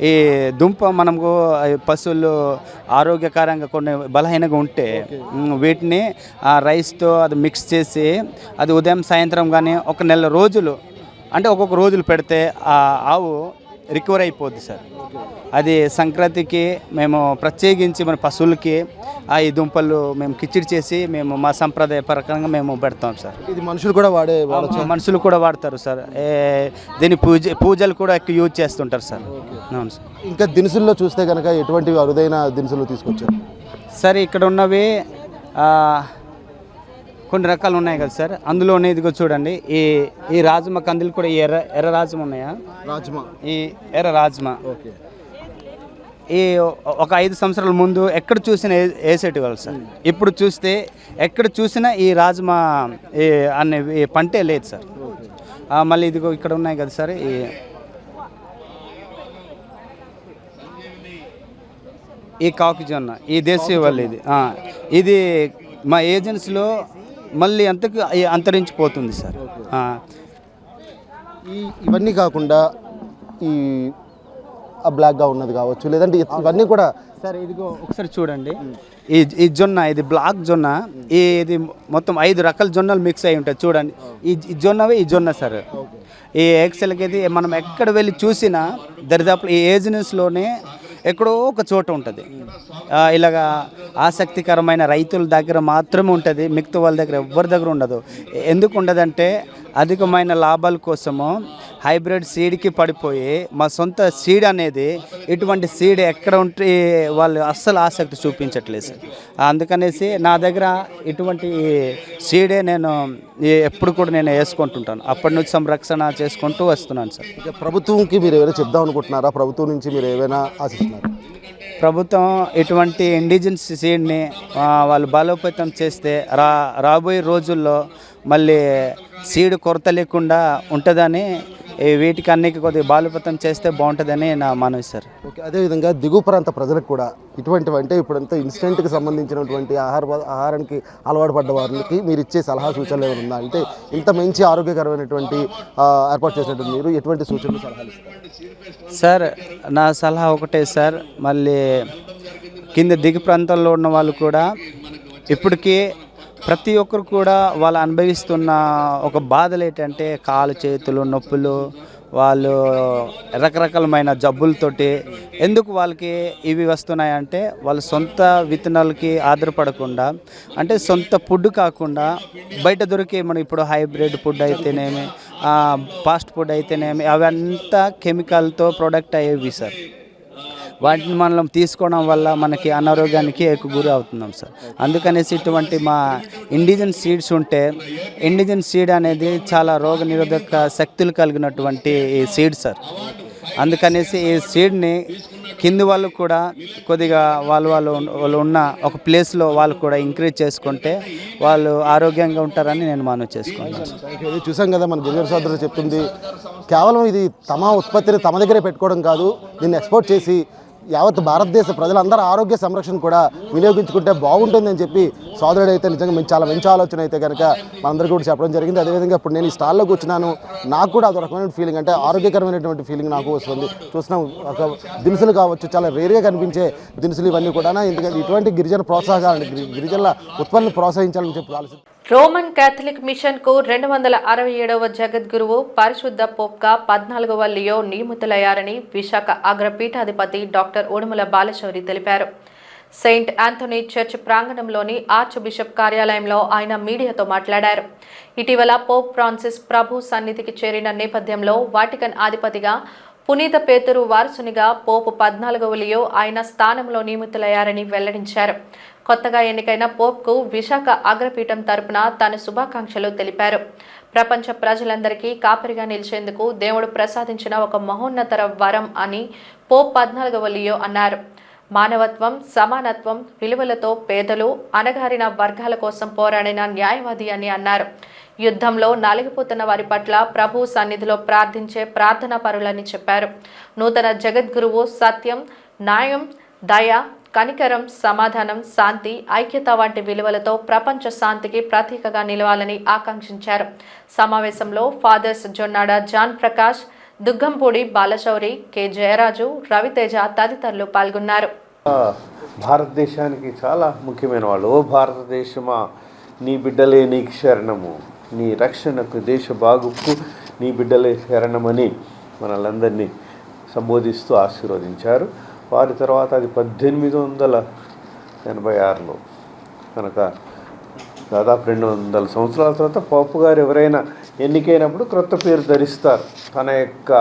ఈ దుంప మనకు పశువులు ఆరోగ్యకరంగా కొన్ని బలహీనంగా ఉంటే వీటిని రైస్తో అది మిక్స్ చేసి అది ఉదయం సాయంత్రం కానీ ఒక నెల రోజులు అంటే ఒక్కొక్క రోజులు పెడితే ఆ ఆవు రికవర్ అయిపోద్ది సార్. అది సంక్రాంతికి మేము ప్రత్యేకించి మన పశువులకి ఈ దుంపలు మేము కిచిడి చేసి మేము మా సంప్రదాయ ప్రకారంగా మేము పెడతాం సార్. ఇది మనుషులు కూడా వాడచ్చు. మనుషులు కూడా వాడతారు సార్. దీని పూజలు కూడా ఎక్కువ యూజ్ చేస్తుంటారు సార్. అవును సార్. ఇంకా దినుసుల్లో చూస్తే కనుక ఎటువంటి అరుదైన దినుసులు తీసుకొచ్చారు సార్? ఇక్కడ ఉన్నవి కొన్ని రకాలు ఉన్నాయి కదా సార్. అందులోనే ఇదిగో చూడండి, ఈ రాజ్మా కందులు కూడా ఎర్ర రాజ్మా ఉన్నాయా? రాజ్మా, ఈ ఎర్ర రాజ్మా. ఓకే. ఈ ఒక 5 సంవత్సరాల ముందు ఎక్కడ చూసినా వేసేటివాళ్ళు సార్. ఇప్పుడు చూస్తే ఎక్కడ చూసినా ఈ రాజ్మా అనే పంటే లేదు సార్. మళ్ళీ ఇదిగో ఇక్కడ ఉన్నాయి కదా సార్, ఈ కాకి జొన్న, ఈ దేశీయ వాళ్ళు ఇది మా ఏజెన్సీలో మళ్ళీ అంతకు అంతరించిపోతుంది సార్. ఇవన్నీ కాకుండా ఈ బ్లాక్గా ఉన్నది కావచ్చు, లేదంటే ఇవన్నీ కూడా సార్. ఇదిగో ఒకసారి చూడండి, ఈ జొన్న, ఇది బ్లాక్ జొన్న. ఇది మొత్తం 5 రకాల జొన్నలు మిక్స్ అయి ఉంటాయి చూడండి. ఈ జొన్న సార్. ఈ ఎక్సెల్కి ఇది మనం ఎక్కడ వెళ్ళి చూసినా దరిదాపులు ఈ ఏజెన్సీలోనే ఎక్కడో ఒక చోట ఉంటుంది. ఇలాగా ఆసక్తికరమైన రైతుల దగ్గర మాత్రమే ఉంటుంది, మిగతా వాళ్ళ దగ్గర ఎవరి దగ్గర ఉండదు. ఎందుకు ఉండదంటే అధికమైన లాభాల కోసము హైబ్రిడ్ సీడ్కి పడిపోయి మా సొంత సీడ్ అనేది ఇటువంటి సీడ్ ఎక్కడ ఉంటే వాళ్ళు అస్సలు ఆసక్తి చూపించట్లేదు సార్. అందుకనేసి నా దగ్గర ఇటువంటి సీడే నేను ఎప్పుడు కూడా నేను వేసుకుంటుంటాను. అప్పటి నుంచి సంరక్షణ చేసుకుంటూ వస్తున్నాను సార్. ప్రభుత్వంకి మీరు ఏమైనా చెప్దాం అనుకుంటున్నారా? ప్రభుత్వం నుంచి మీరు ఏమైనా ఆశిస్తున్నారు? ప్రభుత్వం ఇటువంటి ఇండిజినస్ సీడ్ని వాళ్ళు బలోపేతం చేస్తే రాబోయే రోజుల్లో మళ్ళీ సీడ్ కొరత లేకుండా ఉంటుందని, వీటికి అన్నికి కొద్దిగా బలోపేతం చేస్తే బాగుంటుందని నా మనవి సార్. ఓకే. అదేవిధంగా దిగువ ప్రాంత ప్రజలకు కూడా ఇటువంటివి అంటే ఇప్పుడంతా ఇన్స్టెంట్కి సంబంధించినటువంటి ఆహారానికి అలవాటు పడ్డ వారికి మీరు ఇచ్చే సలహా సూచనలు ఏమైనా ఉందా? అంటే ఇంత మంచి ఆరోగ్యకరమైనటువంటి ఏర్పాటు చేసినటువంటి మీరు ఎటువంటి సూచనలు సలహాలు ఇస్తారు సార్? నా సలహా ఒకటే సార్, మళ్ళీ కింద దిగు ప్రాంతాల్లో ఉన్న వాళ్ళు కూడా ఇప్పటికీ ప్రతి ఒక్కరు కూడా వాళ్ళు అనుభవిస్తున్న ఒక బాధలు ఏంటంటే కాలు చేతులు నొప్పులు, వాళ్ళు రకరకాలమైన జబ్బులతోటి. ఎందుకు వాళ్ళకి ఇవి వస్తున్నాయంటే వాళ్ళ సొంత విత్తనాలకి ఆధారపడకుండా, అంటే సొంత ఫుడ్ కాకుండా బయట దొరికే మనం ఇప్పుడు హైబ్రిడ్ ఫుడ్ అయితేనేమి, ఫాస్ట్ ఫుడ్ అయితేనేమి, అవంతా కెమికల్తో ప్రొడక్ట్ అయ్యేవి సార్. వాటిని మనం తీసుకోవడం వల్ల మనకి అనారోగ్యానికి ఎక్కువ గురి అవుతున్నాం సార్. అందుకనేసి ఇటువంటి మా ఇండిజినస్ సీడ్స్ ఉంటే, ఇండిజినస్ సీడ్ అనేది చాలా రోగ నిరోధక శక్తులు కలిగినటువంటి ఈ సీడ్ సార్. అందుకనేసి ఈ సీడ్ని కింది వాళ్ళు కూడా కొద్దిగా వాళ్ళు ఉన్న ఒక ప్లేస్లో వాళ్ళు కూడా ఇంక్రీజ్ చేసుకుంటే వాళ్ళు ఆరోగ్యంగా ఉంటారని నేను మనవి చేసుకుంటాను. చూసాం కదా, మన గిరిజన సోదరులు చెప్తుంది, కేవలం ఇది తమ ఉత్పత్తిని తమ దగ్గరే పెట్టుకోవడం కాదు, దీన్ని ఎక్స్పోర్ట్ చేసి యావత్ భారతదేశ ప్రజలందరూ ఆరోగ్య సంరక్షణ కూడా వినియోగించుకుంటే బాగుంటుందని చెప్పి సోదరుడు అయితే నిజంగా చాలా మంచి ఆలోచన అయితే కనుక మనందరికీ కూడా చెప్పడం జరిగింది. అదేవిధంగా ఇప్పుడు నేను ఈ స్టాల్లో కూర్చున్నాను, నాకు కూడా అదొక రకమైన ఫీలింగ్, అంటే ఆరోగ్యకరమైనటువంటి ఫీలింగ్ నాకు వస్తుంది. చూస్తున్నాం ఒక దినుసులు కావచ్చు, చాలా రేరుగా కనిపించే దినుసులు ఇవన్నీ కూడా. ఎందుకంటే ఇటువంటి గిరిజన ప్రోత్సాహాలు, గిరిజనుల ఉత్పత్తిని ప్రోత్సహించాలని చెప్పి ఆలోచన. రోమన్ క్యాథలిక్ మిషన్ కు 267వ జగద్గురువు పరిశుద్ధ పోప్గా 14వ లియో నియమితులయ్యారని విశాఖ అగ్రపీఠాధిపతి డాక్టర్ ఉడుమల బాలశౌరి తెలిపారు. సెయింట్ ఆంథోనీ చర్చ్ ప్రాంగణంలోని ఆర్చ్ బిషప్ కార్యాలయంలో ఆయన మీడియాతో మాట్లాడారు. ఇటీవల పోప్ ఫ్రాన్సిస్ ప్రభు సన్నిధికి చేరిన నేపథ్యంలో వాటికన్ అధిపతిగా పునీత పేతురు వారసునిగా పోపు 14వ లియో ఆయన స్థానంలో నియమితులయ్యారని వెల్లడించారు. కొత్తగా ఎన్నికైన పోప్కు విశాఖ అగ్రపీఠం తరపున తన శుభాకాంక్షలు తెలిపారు. ప్రపంచ ప్రజలందరికీ కాపరిగా నిలిచేందుకు దేవుడు ప్రసాదించిన ఒక మహోన్నతర వరం అని పోప్ 14వ లియో అన్నారు. మానవత్వం, సమానత్వం విలువలతో పేదలు, అణగారిన వర్గాల కోసం పోరాడిన న్యాయవాది అని అన్నారు. యుద్ధంలో నలిగిపోతున్న వారి పట్ల ప్రభు సన్నిధిలో ప్రార్థించే ప్రార్థనా పరులని చెప్పారు. నూతన జగద్గురువు సత్యం, న్యాయం, దయ, కనికరం, సమాధానం, శాంతి, ఐక్యత వంటి విలువలతో ప్రపంచ శాంతికి ప్రతీకగా నిలవాలని ఆకాంక్షించారు. సమావేశంలో fathers Jonnada John Prakash, Duggampudi Balashowri, K Jayaraju, Raviteja తదితరులు పాల్గొన్నారు. భారతదేశానికి చాలా ముఖ్యమైన వాళ్ళు. ఓ భారతదేశమా, నీ బిడ్డలే నీకు శరణము, నీ రక్షణకు, దేశ బాగుకు నీ బిడ్డలే శరణమని మనలందరినీ సంబోధిస్తూ ఆశీర్వదించారు. వారి తర్వాత అది 1886లో కనుక దాదాపు 200 సంవత్సరాల తర్వాత పోపు గారు ఎవరైనా ఎన్నికైనప్పుడు క్రొత్త పేరు ధరిస్తారు. తన యొక్క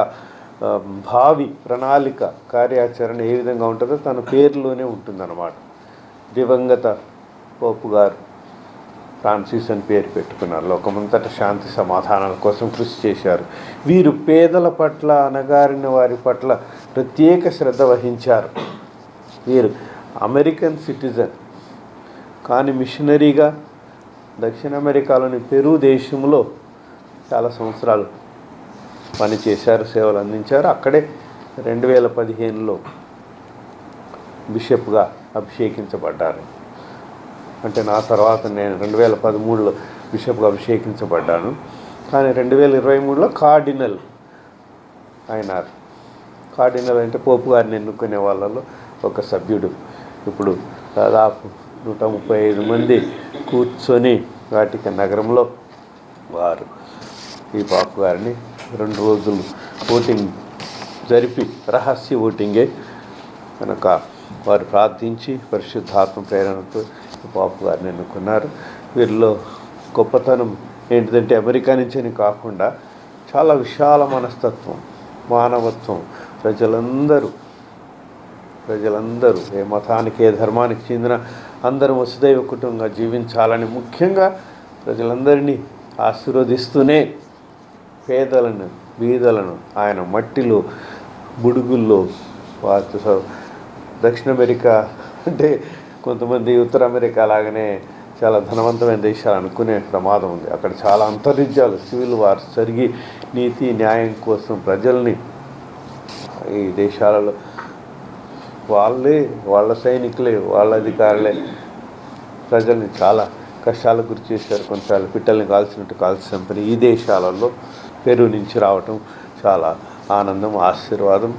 భావి ప్రణాళిక, కార్యాచరణ ఏ విధంగా ఉంటుందో తన పేరులోనే ఉంటుందన్నమాట. దివంగత పోపు గారు ఫ్రాన్సిస్ అని పేరు పెట్టుకున్నారు. లోకమంతట శాంతి సమాధానాల కోసం కృషి చేశారు. వీరు పేదల పట్ల, అణగారిన వారి పట్ల ప్రత్యేక శ్రద్ధ వహించారు. వీరు అమెరికన్ సిటిజన్ కానీ మిషనరీగా దక్షిణ అమెరికాలోని పెరు దేశంలో చాలా సంవత్సరాలు పనిచేశారు, సేవలు అందించారు. అక్కడే 2015లో బిషప్గా అభిషేకించబడ్డారు. అంటే నా తర్వాత నేను 2013లో బిషప్గా అభిషేకించబడ్డాను. కానీ 2023లో కార్డినల్ అయినారు. కార్డినల్ అంటే పోపు గారిని ఎన్నుకునే వాళ్ళలో ఒక సభ్యుడు. ఇప్పుడు దాదాపు 135 మంది కూర్చొని వాటికన్ నగరంలో వారు ఈ పోపు గారిని 2 రోజులు ఓటింగ్ జరిపి, రహస్య ఓటింగే కనుక వారు ప్రార్థించి పరిశుద్ధాత్మ ప్రేరణతో పోపు గారిని ఎన్నుకున్నారు. వీరిలో గొప్పతనం ఏంటిదంటే అమెరికా నుంచని కాకుండా చాలా విశాల మనస్తత్వం, మానవత్వం. ప్రజలందరూ ఏ మతానికి, ఏ ధర్మానికి చెందిన అందరూ వసుదైవ కుటుంబంగా జీవించాలని ముఖ్యంగా ప్రజలందరినీ ఆశీర్వదిస్తూనే పేదలను, బీదలను ఆయన మట్టిలో, బుడుగుల్లో వారితో దక్షిణ అమెరికా అంటే కొంతమంది ఉత్తర అమెరికా లాగానే చాలా ధనవంతమైన దేశాలు అనుకునే ప్రమాదం ఉంది. అక్కడ చాలా అంతర్యుద్ధాలు, సివిల్ వార్స్ జరిగి నీతి న్యాయం కోసం ప్రజల్ని ఈ దేశాలలో వాళ్ళ సైనికులే, వాళ్ళ అధికారులే ప్రజల్ని చాలా కష్టాలకు గురి చేశారు. కొన్నిసార్లు పిట్టల్ని కాల్చినట్టు కాల్చి చంపిన ఈ దేశాలలో పెరు నుంచి రావటం చాలా ఆనందం, ఆశీర్వాదం.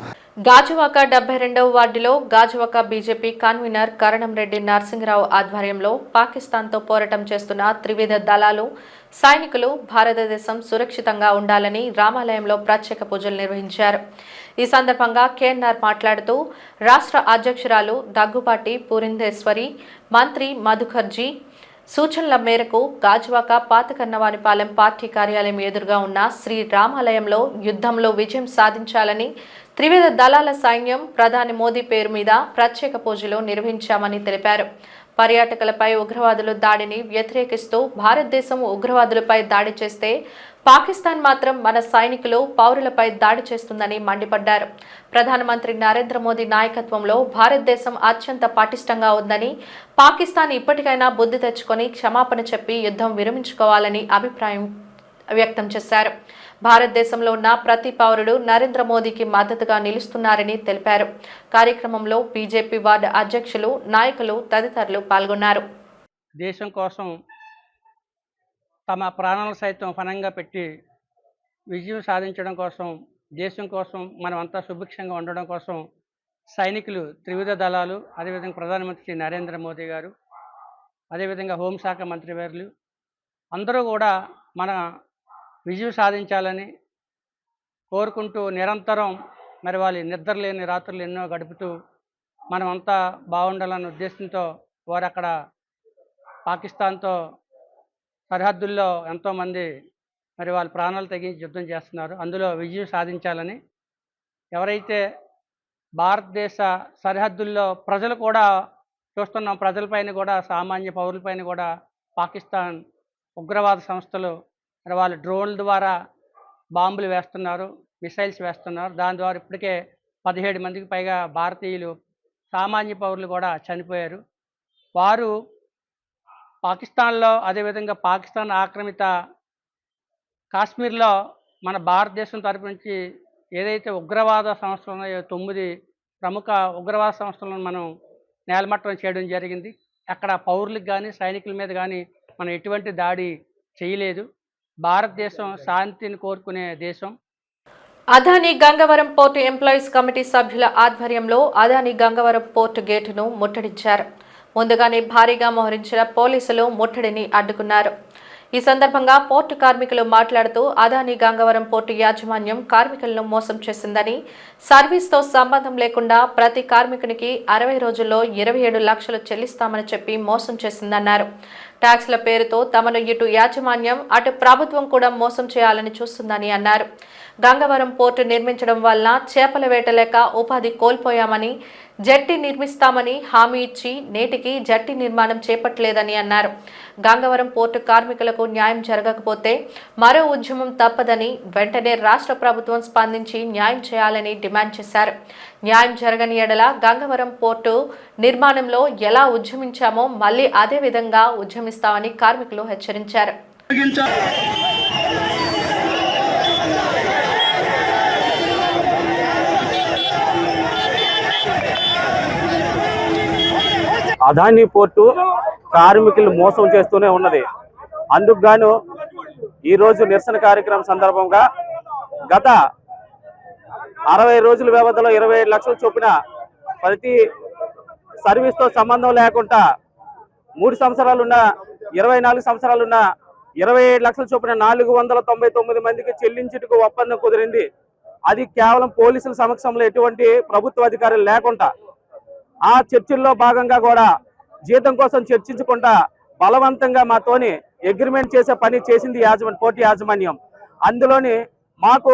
గాజువాక 72వ వార్డులో గాజువాక బీజేపీ కన్వీనర్ కరణంరెడ్డి నరసింహరావు ఆధ్వర్యంలో పాకిస్తాన్తో పోరాటం చేస్తున్న త్రివిధ దళాలు, సైనికులు భారతదేశం సురక్షితంగా ఉండాలని రామాలయంలో ప్రత్యేక పూజలు నిర్వహించారు. ఈ సందర్భంగా కేఎన్ఆర్ మాట్లాడుతూ రాష్ట్ర అధ్యక్షురాలు దగ్గుపాటి పురిందేశ్వరి, మంత్రి మధుకర్జీ సూచనల మేరకు గాజువాక పాతకన్నవానిపాలెం పార్టీ కార్యాలయం ఎదురుగా ఉన్న శ్రీ రామాలయంలో యుద్ధంలో విజయం సాధించాలని త్రివిధ దళాల సైన్యం ప్రధాని మోదీ పేరు మీద ప్రత్యేక పూజలు నిర్వహించామని తెలిపారు. పర్యాటకులపై ఉగ్రవాదులు దాడిని వ్యతిరేకిస్తూ భారతదేశం ఉగ్రవాదులపై దాడి చేస్తే పాకిస్తాన్ మాత్రం మన సైనికులు, పౌరులపై దాడి చేస్తుందని మండిపడ్డారు. ప్రధానమంత్రి నరేంద్ర మోదీ నాయకత్వంలో భారతదేశం అత్యంత పటిష్టంగా ఉందని, పాకిస్తాన్ ఇప్పటికైనా బుద్ధి తెచ్చుకొని క్షమాపణ చెప్పి యుద్ధం విరమించుకోవాలని అభిప్రాయం వ్యక్తం చేశారు. భారతదేశంలో ఉన్న ప్రతి పౌరుడు నరేంద్ర మోదీకి మద్దతుగా నిలుస్తున్నారని తెలిపారు. కార్యక్రమంలో బీజేపీ వార్డు అధ్యక్షులు, నాయకులు తదితరులు పాల్గొన్నారు. దేశం కోసం తమ ప్రాణాలు సైతం ఫనంగా పెట్టి విజయం సాధించడం కోసం, దేశం కోసం, మనమంతా సుభిక్షంగా ఉండడం కోసం సైనికులు, త్రివిధ దళాలు, అదేవిధంగా ప్రధానమంత్రి నరేంద్ర మోదీ గారు, అదేవిధంగా హోంశాఖ మంత్రివర్యులు అందరూ కూడా మన విజయం సాధించాలని కోరుకుంటూ నిరంతరం మరి వాళ్ళు నిద్రలేని రాత్రులు ఎన్నో గడుపుతూ మనమంతా బాగుండాలన్న ఉద్దేశంతో వారు అక్కడ పాకిస్తాన్తో సరిహద్దుల్లో ఎంతోమంది మరి వాళ్ళ ప్రాణాలు తెగించి యుద్ధం చేస్తున్నారు. అందులో విజయం సాధించాలని ఎవరైతే భారతదేశ సరిహద్దుల్లో ప్రజలు కూడా చూస్తున్నాం, ప్రజలపైన కూడా, సామాన్య పౌరులపైన కూడా పాకిస్తాన్ ఉగ్రవాద సంస్థలు మరి వాళ్ళు డ్రోన్ల ద్వారా బాంబులు వేస్తున్నారు, మిసైల్స్ వేస్తున్నారు. దాని ద్వారా ఇప్పటికే 17 మందికి పైగా భారతీయులు, సామాన్య పౌరులు కూడా చనిపోయారు. వారు పాకిస్తాన్లో, అదేవిధంగా పాకిస్తాన్ ఆక్రమిత కాశ్మీర్లో మన భారతదేశం తరపు నుంచి ఏదైతే ఉగ్రవాద సంస్థలు ఉన్నాయో 9 ప్రముఖ ఉగ్రవాద సంస్థలను మనం నేలమట్టం చేయడం జరిగింది. అక్కడ పౌరులకు కానీ సైనికుల మీద కానీ మనం ఎటువంటి దాడి చేయలేదు. భారతదేశం శాంతిని కోరుకునే దేశం. Adani Gangavaram port employees committee సభ్యుల ఆధ్వర్యంలో అదానీ గంగవరం పోర్టు గేటును ముట్టడించారు. ముందుగానే భారీగా మోహరించిన పోలీసులు ముట్టడిని అడ్డుకున్నారు. ఈ సందర్భంగా పోర్టు కార్మికులు మాట్లాడుతూ అదానీ గంగవరం పోర్టు యాజమాన్యం కార్మికులను మోసం చేసిందని, సర్వీస్తో సంబంధం లేకుండా ప్రతి కార్మికునికి 60 రోజుల్లో 27 లక్షలు చెల్లిస్తామని చెప్పి మోసం చేసిందన్నారు. ట్యాక్స్ల పేరుతో తమను ఇటు యాజమాన్యం అటు ప్రభుత్వం కూడా మోసం చేయాలని చూస్తుందని అన్నారు. గంగవరం పోర్టు నిర్మించడం వల్ల చేపల వేట లేక ఉపాధి కోల్పోయామని, జట్టి నిర్మిస్తామని హామీ ఇచ్చి నేటికి జట్టి నిర్మాణం చేపట్టలేదని అన్నారు. గంగవరం పోర్టు కార్మికులకు న్యాయం జరగకపోతే మరో ఉద్యమం తప్పదని, వెంటనే రాష్ట్ర ప్రభుత్వం స్పందించి న్యాయం చేయాలని డిమాండ్ చేశారు. న్యాయం జరగని ఎడల గంగవరం పోర్టు నిర్మాణంలో ఎలా ఉద్యమించామో మళ్లీ అదే విధంగా ఉద్యమిస్తామని కార్మికులు హెచ్చరించారు. అదానీ పోర్టు కార్మికులు మోసం చేస్తూనే ఉన్నది. అందుకు గాను ఈరోజు నిరసన కార్యక్రమం సందర్భంగా గత 60 రోజుల వ్యవధిలో 27 లక్షల చొప్పున ప్రతి సర్వీస్తో సంబంధం లేకుండా 3 సంవత్సరాలున్న 24 సంవత్సరాలున్న 27 లక్షల చొప్పున 499 మందికి చెల్లించుటకు ఒప్పందం కుదిరింది. అది కేవలం పోలీసుల సమక్షంలో ఎటువంటి ప్రభుత్వ అధికారులు లేకుండా ఆ చర్చల్లో భాగంగా కూడా జీతం కోసం చర్చించకుండా బలవంతంగా మాతోని అగ్రిమెంట్ చేసే పని చేసింది పోర్టు యాజమాన్యం. అందులోని మాకు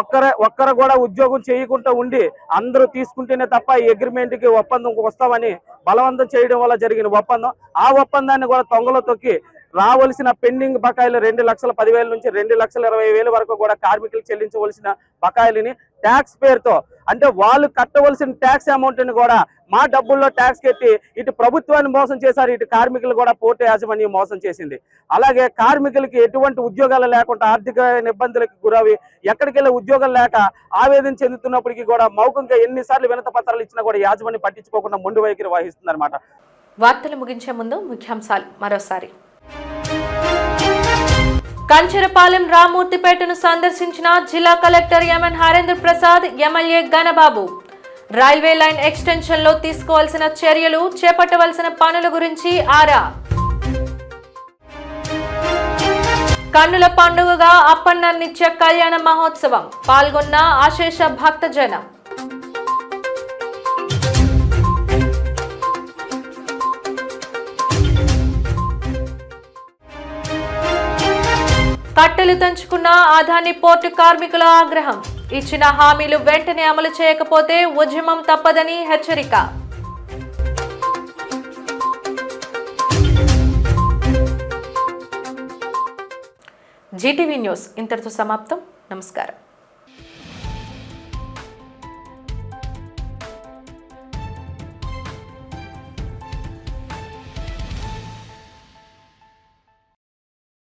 ఒక్కరు కూడా ఉద్యోగం చేయకుండా ఉండి అందరూ తీసుకుంటేనే తప్ప ఈ అగ్రిమెంట్కి ఒప్పందం వస్తామని బలవంతం చేయడం వల్ల జరిగిన ఒప్పందం. ఆ ఒప్పందాన్ని కూడా తొంగలో తొక్కి రావలసిన పెండింగ్ బకాయిలు 2,10,000 నుంచి 2,20,000 వరకు కూడా కార్మికులు చెల్లించవలసిన బకాయిలని ట్యాక్స్ పేరుతో, అంటే వాళ్ళు కట్టవలసిన ట్యాక్స్ అమౌంట్ని కూడా మా డబ్బుల్లో ట్యాక్స్ కట్టి ఇటు ప్రభుత్వాన్ని మోసం చేశారు, ఇటు కార్మికులు కూడా పోర్టు యాజమాన్యం మోసం చేసింది. అలాగే కార్మికులకి ఎటువంటి ఉద్యోగాలు లేకుండా ఆర్థిక ఇబ్బందులకు గురవి ఎక్కడికి వెళ్ళే ఉద్యోగాలు లేక ఆవేదన చెందుతున్నప్పటికీ కూడా మౌఖంగా ఎన్నిసార్లు వినతి పత్రాలు ఇచ్చినా కూడా యాజమాన్యం పట్టించుకోకుండా మొండి వైఖరి వహిస్తుంది అనమాట. వార్తలు ముగించే ముందు ముఖ్యాంశాలు మరోసారి. కంచెరపాలెం రామూర్తిపేటను సందర్శించిన జిల్లా collector M N Harendra Prasad, MLA Ganababu. Railway line extension లో తీసుకోవాల్సిన చర్యలు, చేపట్టవలసిన పనుల గురించి ఆరా. కన్నుల పండుగగా అప్పన్న నిత్య కళ్యాణ మహోత్సవం, పాల్గొన్న అశేష భక్తజనం. కట్టెలు తెంచుకున్న అదానీ పోర్టు కార్మికుల ఆగ్రహం. ఇచ్చిన హామీలు వెంటనే అమలు చేయకపోతే ఉద్యమం తప్పదని హెచ్చరిక. జీటీవీ న్యూస్ ఇంతటితో సమాప్తం. నమస్కారం.